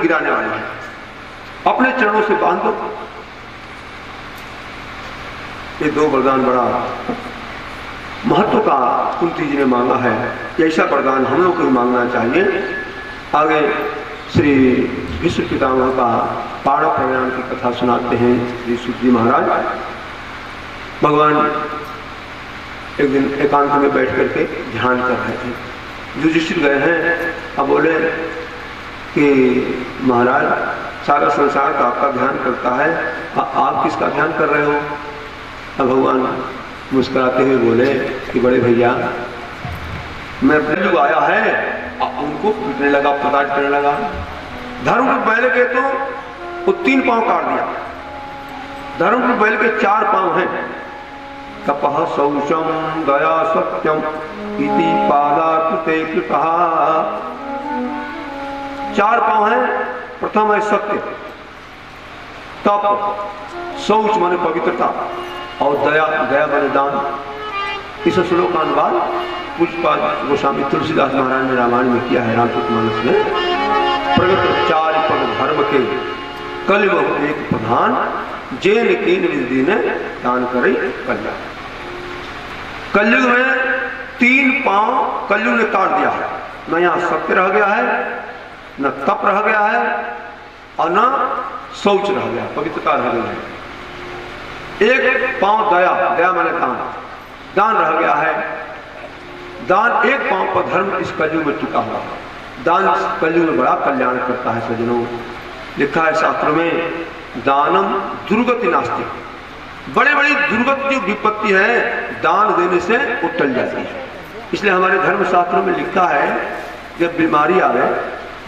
गिराने वाली है, अपने चरणों से बांध दो। ये 2 वरदान बड़ा महत्व का कुंती जी ने मांगा है। ऐसा वरदान हम लोग को भी मांगना चाहिए। आगे श्री विश्व पितामह का पाण प्रयाण की कथा सुनाते हैं श्री सूत जी महाराज। भगवान एक दिन एकांत में बैठ करके ध्यान कर रहे थे। युधिष्ठिर गए हैं, अब बोले कि महाराज सारा संसार का आपका ध्यान करता है, आप किसका ध्यान कर रहे हो? अब भगवान मुस्कुराते हुए बोले कि बड़े भैया, मैं जो आया है उनको पीटने लगा, प्रताड़ करने लगा। धर्म के बैल के तो वो 3 पांव काट दिया, धर्म के बैल के 4 पांव हैं। तपः शौचम दया सत्यम इति पादाकृते कृतः। 4 पांव हैं। प्रथम है सत्य, तप, शौच माने पवित्रता, और दया, दया माने दान। इस श्लोक का अनुवाद पूज्यपाद गोस्वामी तुलसीदास महाराज ने रामायण में किया है, रामचरितमानस में। प्रगट 4 पद धर्म के कलियुग एक प्रधान, जेन कीन विधि ने दान करे कल्याण। कलयुग में 3 पांव कलयुग ने काट दिया है। न यहाँ सत्य रह गया है, न तप रह गया है, और न शौच रह गया, पवित्रता रह गई है। एक पांव दया, दया माने दान, दान रह गया है। दान, एक पांव पर धर्म इस कलयुग में टिका हुआ है। दान कलयुग में बड़ा कल्याण करता है सज्जनों। लिखा है शास्त्र में, दानम दुर्गति नास्ति। बड़े बड़ी दुर्गत जो विपत्ति है दान देने से वो टल जाती है। इसलिए हमारे धर्म शास्त्रों में लिखा है, जब बीमारी आवे,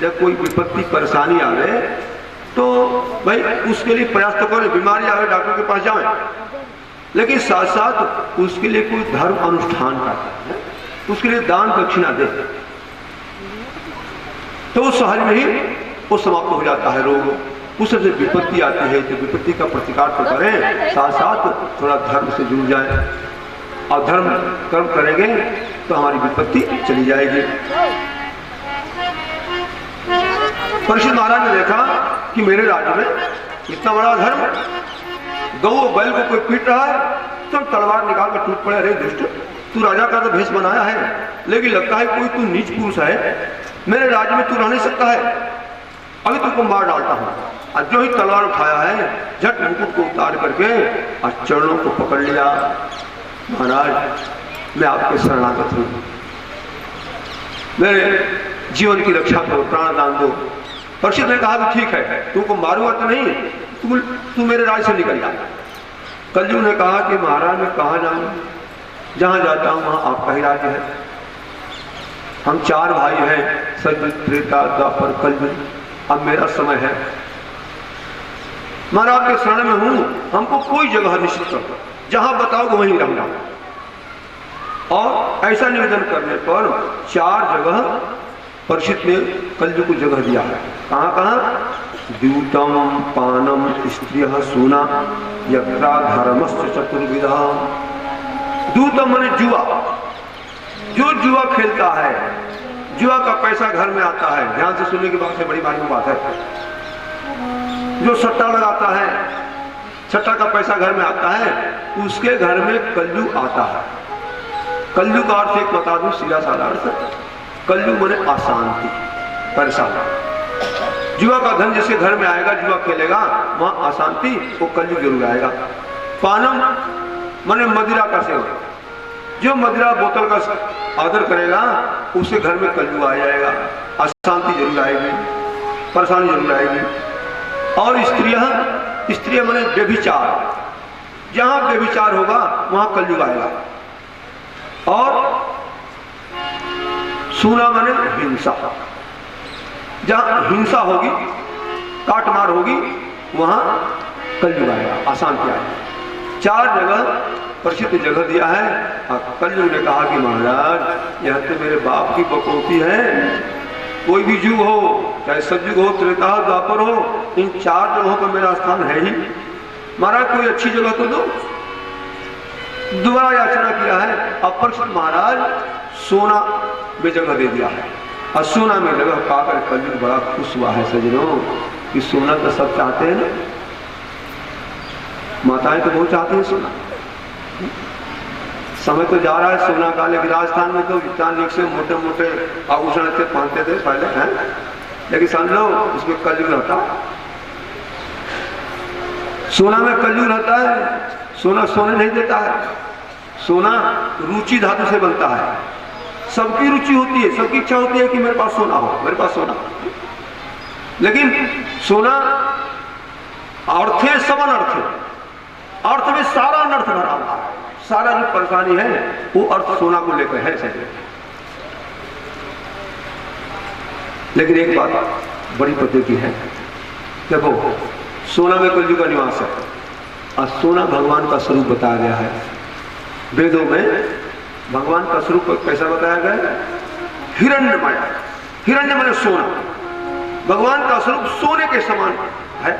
जब कोई विपत्ति परेशानी आवे, तो भाई उसके लिए प्रयास तो करें। बीमारी आवे डॉक्टर के पास जाएं, लेकिन साथ साथ उसके लिए कोई धर्म अनुष्ठान करता है, उसके लिए दान दक्षिणा दे, तो वो सहज में ही वो समाप्त हो जाता है रोग। उससे विपत्ति आती है तो विपत्ति का प्रतिकार तो करें, साथ साथ थोड़ा धर्म से जुड़ जाए, और धर्म कर्म करेंगे तो हमारी विपत्ति चली जाएगी। परीक्षित महाराज ने देखा कि मेरे राज्य में इतना बड़ा धर्म, गौ बैल को कोई पीट रहा है तो तलवार निकाल कर टूट पड़े, अरे दुष्ट, तू राजा का तो भेष बनाया है, लेकिन लगता है कोई तू नीच पुरुष है, मेरे राज्य में तू रह नहीं सकता है, अभी तुमको मार डालता हूं। और जो ही तलवार उठाया है, झट मुकुट को उतार करके और चरणों को पकड़ लिया। महाराज मैं आपके शरणागत हूं, मेरे जीवन की रक्षा करो, प्राण दान दो। परीक्षित ने कहा कि ठीक है, तुमको मारूंगा तो नहीं, तू मेरे राज्य से निकल जा। कलयुग ने कहा कि महाराज मैं कहाँ जाऊं, जहां जाता हूं वहां आपका ही राज्य है। हम 4 भाई हैं, सत्य त्रेता द्वापर कलयुग, अब मेरा समय है, मैं आपके शरण में हूं, हमको कोई जगह निश्चित करो, जहां बताओगे वहीं रहूंगा। और ऐसा निवेदन करने पर 4 जगह परीक्षित ने कलयुग को जगह दिया है। कहाँ कहाँ? द्यूतम पानम स्त्रियः सूना यत्रा धर्मस्य चतुर्विधा। द्यूतम माने जुआ, जो जुआ खेलता है, जुआ का पैसा घर में आता है, ध्यान से सुनने की बात है, बड़ी मालूम बात है। जो सट्टा लगाता है, सट्टा का पैसा घर में आता है, उसके घर में कलयुग आता है। कलयुग का अर्थ एक बता दूं, सीधा साधा अर्थ, कलयुग माने अशांति, परेशान। जुआ का धन जिसके घर में आएगा, जुआ खेलेगा, वहां अशांति, वो कलयुग जरूर आएगा। पानम माने मदिरा का सेवन, जो मदिरा बोतल का आदर करेगा उसके घर में कलयुग आ जाएगा, अशांति जरूर आएगी, परेशानी जरूर आएगी। और स्त्रियां माने व्यभिचार, जहां व्यभिचार होगा वहां कलयुग आएगा। और सूना माने हिंसा, जहां हिंसा होगी, काटमार होगी, वहां कलयुग आएगा, अशांति आएगी। 4 जगह प्रसिद्ध जगह दिया है। और कलयुग ने कहा कि महाराज यह तो मेरे बाप की बकौती है, कोई भी युग हो, चाहे सतयुग हो, त्रेता हो, द्वापर हो, इन 4 जगहों पर मेरा स्थान है ही। महाराज कोई अच्छी जगह तो दो। दोबारा याचना किया है, और परीक्षित महाराज सोना में जगह दे दिया है। और सोना में लगा पाकर कलयुग बड़ा खुश हुआ है सजनों कि सोना तो सब चाहते हैं ना, माताएं तो बहुत चाहती हैं सोना। समय तो जा रहा है सोना का, लेकिन राजस्थान में तो चांदी से मोटे मोटे आभूषण से पहनते थे पहले हैं, लेकिन समझ लो उसमें कलयुग रहता है। सोना में कलयुग रहता है। सोना सोने नहीं देता है। सोना रुचि धातु से बनता है। सबकी रुचि होती है, सबकी इच्छा होती है कि मेरे पास सोना हो, मेरे पास सोना। लेकिन सोना अर्थे सब अनर्थ है। अर्थ में सारा अनर्थ भरा हुआ है। सारा जो परेशानी है वो अर्थ सोना को लेकर है सही। लेकिन एक बात बड़ी पते की है, देखो सोना में कलयुग का निवास है और सोना भगवान का स्वरूप बताया गया है। वेदों में भगवान का स्वरूप कैसा बताया गया है? हिरण्यमय। हिरण्यमय सोना, भगवान का स्वरूप सोने के समान है।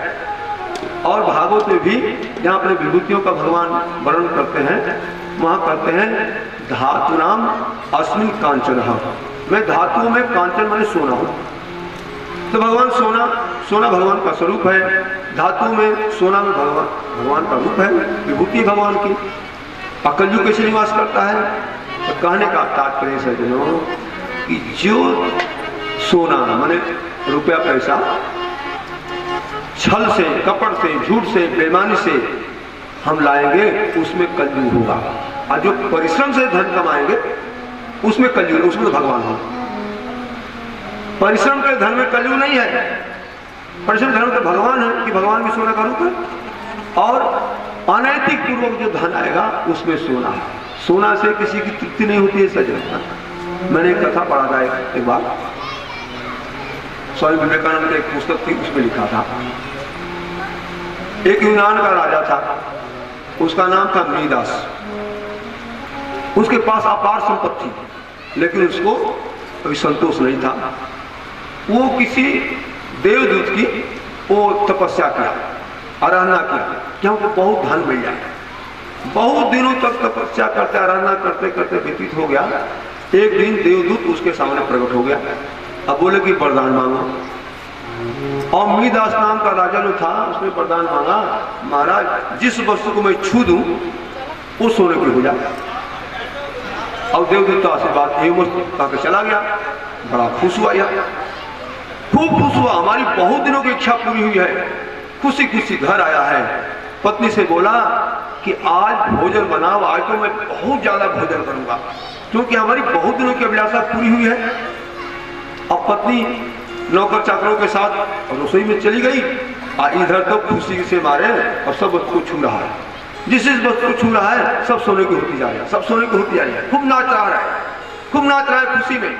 और भागवत में भी जहाँ अपने विभूतियों का भगवान वर्णन करते हैं वहाँ कहते हैं धातु नाम अस्मिन कांचन, मैं धातुओं में कांचन माने सोना हूँ। तो भगवान सोना भगवान का स्वरूप है। धातु में सोना में भगवान का रूप है, विभूति भगवान की। कलयुग कैसे निवास करता है? तो कहने का तात्पर्य सज्जनों कि जो सोना माने रुपया पैसा छल से, कपट से, झूठ से, बेईमानी से हम लाएंगे उसमें कलयुग होगा। और जो परिश्रम से धन कमाएंगे उसमें कलयुग, उसमें तो भगवान होगा। परिश्रम के धन में कलयुग नहीं है। परिश्रम धन तो भगवान है कि भगवान भी सोना का रूप है। और अनैतिक पूर्वक जो धन आएगा उसमें सोना है। सोना से किसी की तृप्ति नहीं होती है सजन। मैंने एक कथा पढ़ा था एक बार, स्वामी विवेकानंद की एक पुस्तक थी, उसमें लिखा था एक यूनान का राजा था, उसका नाम था मीदास। उसके पास अपार संपत्ति थी लेकिन उसको कभी संतोष नहीं था। वो किसी देवदूत की वो तपस्या किया, आराधना किया कि हमको बहुत धन मिल जाए। बहुत दिनों तक तपस्या करते, आराधना करते करते व्यतीत हो गया। एक दिन देवदूत उसके सामने प्रकट हो गया। अब बोले कि वरदान मांगो। और मीदास नाम का राजा जो था उसने वरदान मांगा, महाराज जिस वस्तु को मैं छू दूं वो सोने की हो जाए। और देवदूत का आशीर्वाद कहकर चला गया। बड़ा खुश हुआ, यह खूब खुश हुआ, हमारी बहुत दिनों की इच्छा पूरी हुई है। खुशी खुशी घर आया है। पत्नी से बोला कि आज भोजन बनाओ, आज तो मैं बहुत ज्यादा भोजन करूंगा क्योंकि हमारी बहुत दिनों की अभिलाषा पूरी हुई है। अब पत्नी नौकर चाकरों के साथ रसोई में चली गई और इधर तो खुशी से मारे और सब वस्तु को छू रहा है। जिस वस्तु को छू रहा है सब सोने की होती जा रही है, सब सोने की होती जा रही है। खूब नाच रहा है, खूब नाच रहा है खुशी में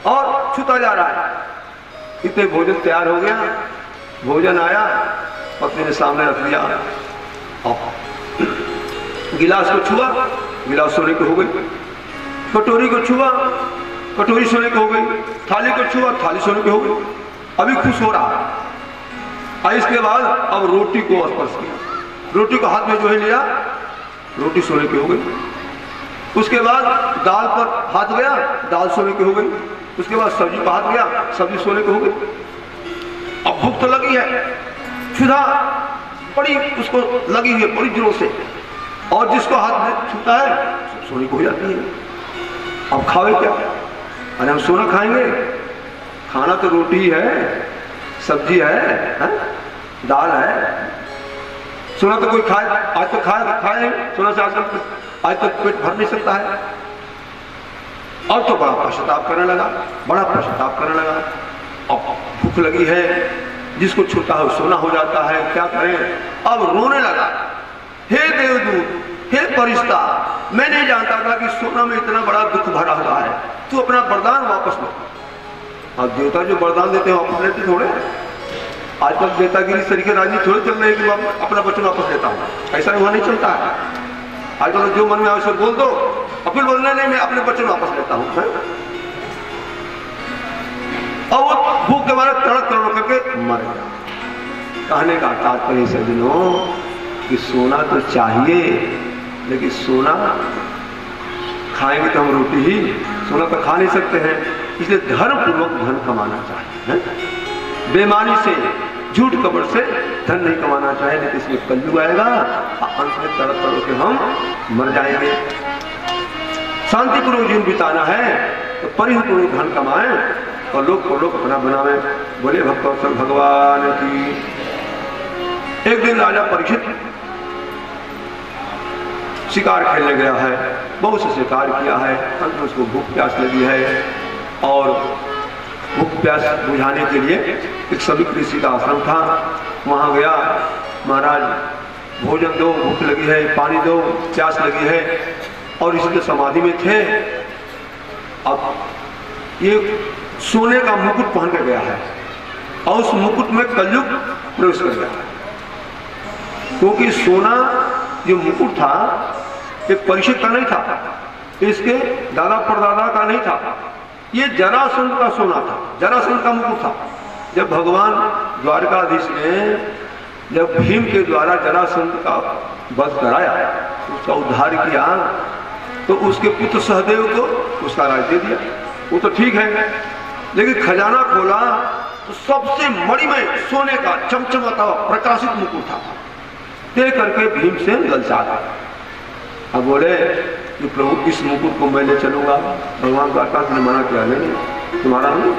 और छूता जा रहा है। इतने भोजन तैयार हो गया। भोजन आया, पत्नी ने सामने रख दिया। गिलास को छुआ, गिलास सोने की हो गई। कटोरी को छुआ, कटोरी सोने की हो गई। थाली को छुआ, थाली सोने की हो गई। अभी खुश हो रहा है। और इसके बाद अब रोटी को स्पर्श किया, रोटी को हाथ में जो है लिया, रोटी सोने की हो गई। उसके बाद दाल पर हाथ गया, दाल सोने की हो गई। उसके बाद सब्जी पर हाथ गया, सब्जी सोने की हो गई। अब भूख तो लगी है, क्षुधा बड़ी उसको लगी हुई है बड़ी जोरों से, और जिसको हाथ छूता है सोने को हो जाती है। अब खावे क्या? अरे हम सोना खाएंगे? खाना तो रोटी है, सब्जी है, दाल है। सोना तो कोई खाए, आज तो खाए सोना से आज तक पेट भर नहीं सकता है। और तो बड़ा पश्चाताप करने लगा, बड़ा पश्चाताप करने लगा। अब भूख लगी है, जिसको छूता है सोना हो जाता है, क्या करें? अब रोने लगा, हे देवदूत, हे फरिश्ता, मैं नहीं जानता था कि सोना में इतना बड़ा दुख भरा हुआ है। तू अपना वरदान वापस लो। अब देवता जो वरदान देते हैं वापस लेते थोड़े। आजकल देवतागिरी तरीके राजनीति थोड़े चल रहे हैं कि मैं अपना वचन वापस लेता हूँ, ऐसा वहां नहीं चलता है। आजकल जो मन में आवे बोल दो और फिर बोलना नहीं मैं अपने वचन वापस लेता हूँ। और वो भूख के मारे तड़क तड़क करके मर गया। कहने का तात्पर्य सज्जनों कि सोना तो चाहिए, लेकिन सोना खाएंगे तो हम रोटी ही, सोना तो खा नहीं सकते हैं। इसलिए धर्म पूर्वक धन कमाना चाहिए, बेमानी से झूठ कपट से धन नहीं कमाना चाहिए, नहीं तो इसमें कलयुग आएगा, अंत में तड़प तड़प के हम मर जाएंगे। शांतिपूर्वक जीवन बिताना है तो परिपूर्वक धन कमाएं और लोग को लोग अपना बनावे। बोले भक्तवत्सल भगवान की। एक दिन राजा परीक्षित शिकार खेलने गया है, बहुत से शिकार किया है, अंत में उसको भूख प्यास लगी है और भूख प्यास बुझाने के लिए एक सभी ऋषि का आश्रम था, वहां गया। महाराज भोजन दो, भूख लगी है, पानी दो, प्यास लगी है, और इसके समाधि में थे। अब ये सोने का मुकुट पहन के गया है और उस मुकुट में कलयुग प्रवेश कर गया है, क्योंकि सोना जो मुकुट था ये परीक्षित का नहीं था, इसके दादा परदादा का नहीं था, ये जरासंध का सोना था, जरासंध का मुकुट था। जब भगवान द्वारकाधीश ने जब भीम के द्वारा जरासंध का वध कराया, उसका उद्धार किया, तो उसके पुत्र सहदेव को उसका राज दे दिया, वो तो ठीक है। लेकिन खजाना खोला तो सबसे मणिमय सोने का चमचमाता हुआ प्रकाशित मुकुट था, दे करके भीमसेन ललचा गया। अब बोले कि प्रभु इस मुकुट को मैं ले चलूंगा। भगवान द्वारकाधीश ने मना किया, नहीं तुम्हारा नहीं,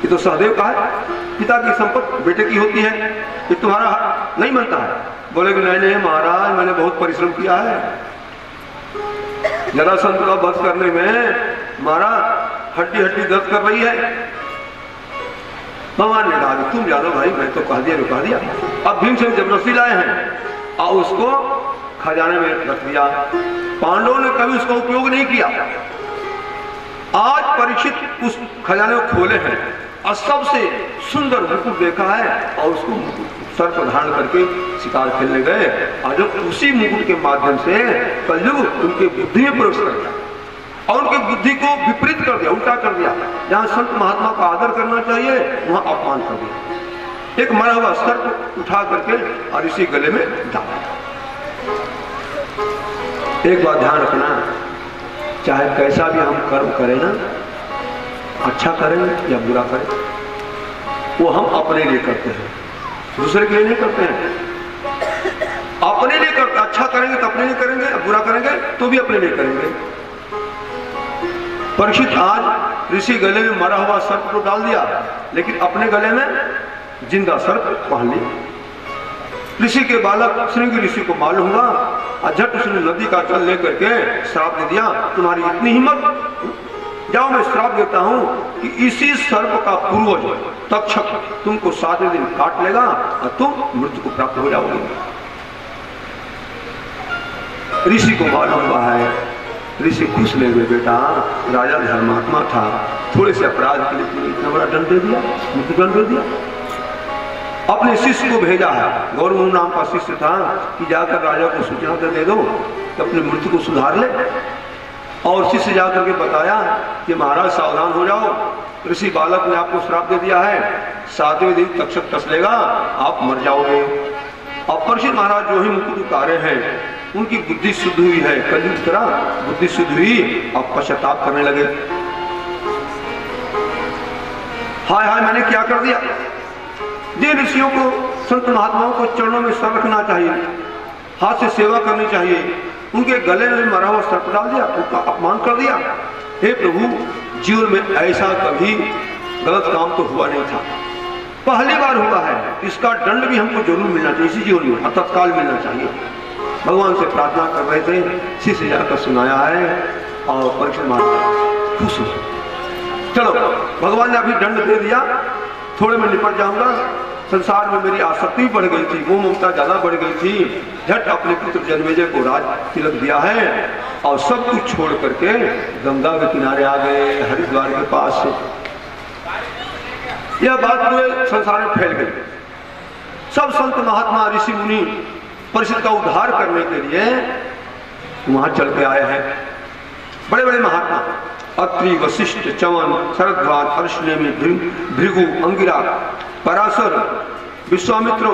ये तो सहदेव का है, पिता की संपत्ति बेटे की होती है, ये तुम्हारा नहीं बनता है। बोले कि नहीं महाराज, मैंने बहुत परिश्रम किया है, जरासंध का वध करने में हमारा हड्डी हड्डी दर्द कर रही है। भगवान ने कहा तुम जानो भाई, मैं तो कह दिया। अब भीमसेन जबरदस्ती लाए हैं और उसको खजाने में रख दिया। पांडवों ने कभी उसका उपयोग नहीं किया। आज परीक्षित उस खजाने को खोले हैं और सबसे सुंदर मुकुट देखा है और उसको सर पर धारण करके शिकार खेलने गए, और जब उसी मुकुट के माध्यम से कलयुग उनके बुद्धि में प्रवेश कर गया और उनकी बुद्धि को विपरीत कर दिया, उल्टा कर दिया। जहां संत महात्मा का आदर करना चाहिए वहां अपमान कर दिया। एक मरा हुआ सर्प उठा करके और इसी गले में डाल दिया। एक बात ध्यान रखना, चाहे कैसा भी हम कर्म करें ना, अच्छा करें या बुरा करें, वो हम अपने लिए करते हैं, दूसरे के लिए नहीं करते हैं। अपने लिए करते, अच्छा करेंगे तो अपने लिए करेंगे, बुरा करेंगे तो भी अपने लिए करेंगे। परीक्षित आज ऋषि गले में मरा हुआ सर्प को डाल दिया, लेकिन अपने गले में जिंदा सर्प पहन लिया। ऋषि के बालक श्रृंगी ऋषि को मालूम हुआ और झट उसने नदी का जल लेकर के श्राप दे दिया, तुम्हारी इतनी हिम्मत, जाओ मैं श्राप देता हूं कि इसी सर्प का पूर्वज तक्षक तुमको 7वें दिन काट लेगा और तुम मृत्यु को प्राप्त हो जाओगे। ऋषि को मालूम हुआ है, ऋषि खुश ले गए, बेटा राजा धर्मात्मा था, थोड़े से अपराध के लिए तुमने इतना बड़ा दंड दे दिया, मृत्यु दंड दे दिया। अपने शिष्य को भेजा है, गौरव नाम का शिष्य था, कि जाकर राजा को सूचना दे दो कि अपनी मृत्यु को सुधार ले। और शिष्य जाकर के बताया कि महाराज सावधान हो जाओ, ऋषि बालक ने आपको श्राप दे दिया है, 7वें दिन तक्षक कस लेगा, आप मर जाओगे। और परीक्षित महाराज जो ही मुकुट उतारे हैं उनकी बुद्धि शुद्ध हुई है, कलयुग की तरह बुद्धि शुद्ध हुई और पश्चाताप करने लगे। हाय हाय मैंने क्या कर दिया। जिन ऋषियों को, संत महात्माओं को चरणों में सर रखना चाहिए, हाथ से सेवा करनी चाहिए, उनके गले में मरा हुआ सर्प डाल दिया, उनका अपमान कर दिया। हे प्रभु, जीवन में ऐसा कभी गलत काम तो हुआ नहीं था, पहली बार हुआ है, इसका दंड भी हमको जरूर मिलना चाहिए, इसी जीवन में तत्काल मिलना चाहिए। भगवान से प्रार्थना कर रहे थे, शिष्य जाकर सुनाया है और परीक्षित महाराज खुश हो। चलो भगवान ने अभी दंड दे दिया, थोड़े में निपट जाऊंगा, संसार में मेरी आसक्ति बढ़ गई थी, वो ममता ज्यादा बढ़ गई थी। झट अपने पुत्र जन्मेजय को राज तिलक दिया है और सब कुछ छोड़ करके गंगा के किनारे आ गए, हरिद्वार के पास। यह बात पूरे संसार में फैल गई। सब संत महात्मा ऋषि मुनि परिषद का उद्धार करने के लिए वहां चल के आए हैं। बड़े बड़े महात्मा अत्रि, वशिष्ठ, चवन, शरद्वाज, अर्शनेमी, भृगु, अंगिरा, पराशर, विश्वामित्र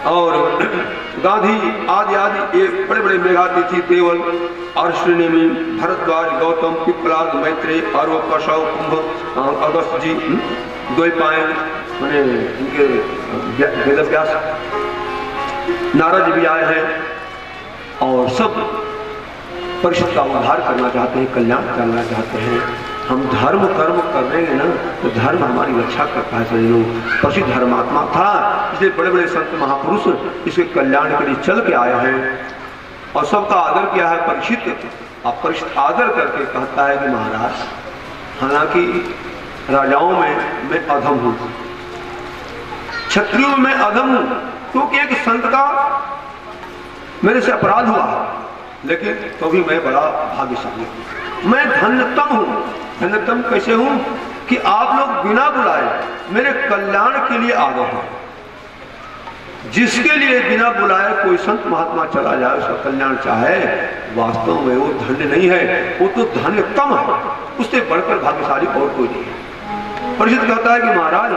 और गांधी आदि आदि ये बड़े बड़े मेघातिथि देवल अर्षनेमी भरद्वाज गौतम पिपलाद मैत्रेय और कौशव कुंभ अगस्त जी द्वैपायन मैंने इनके वेदव्यास नारद भी आए हैं और सब परिषद का उद्धार करना चाहते हैं, कल्याण करना चाहते हैं। हम धर्म कर्म करेंगे ना तो धर्म हमारी रक्षा करता है। समझ लो प्रसिद्ध धर्मात्मा था, इसलिए बड़े बड़े संत महापुरुष इसके कल्याण के लिए चल के आए हैं और सबका आदर किया है। परीक्षित अब परीक्षित आदर करके कहता है कि महाराज, हालांकि राजाओं में मैं अधम हूं, क्षत्रियों में अधम हूं, क्योंकि एक संत का मेरे से अपराध हुआ, लेकिन तो भी मैं बड़ा भाग्यशाली हूं। मैं धन्यतम हूं। धन्यतम कैसे हूं कि आप लोग बिना बुलाए मेरे कल्याण के लिए आ गए हैं। जिसके लिए बिना बुलाए कोई संत महात्मा चला जाए, उसका कल्याण चाहे, वास्तव में वो धन्य नहीं है, वो तो धन्यतम है। उससे बढ़कर भाग्यशाली और कोई नहीं है। परिषद कहता है कि महाराज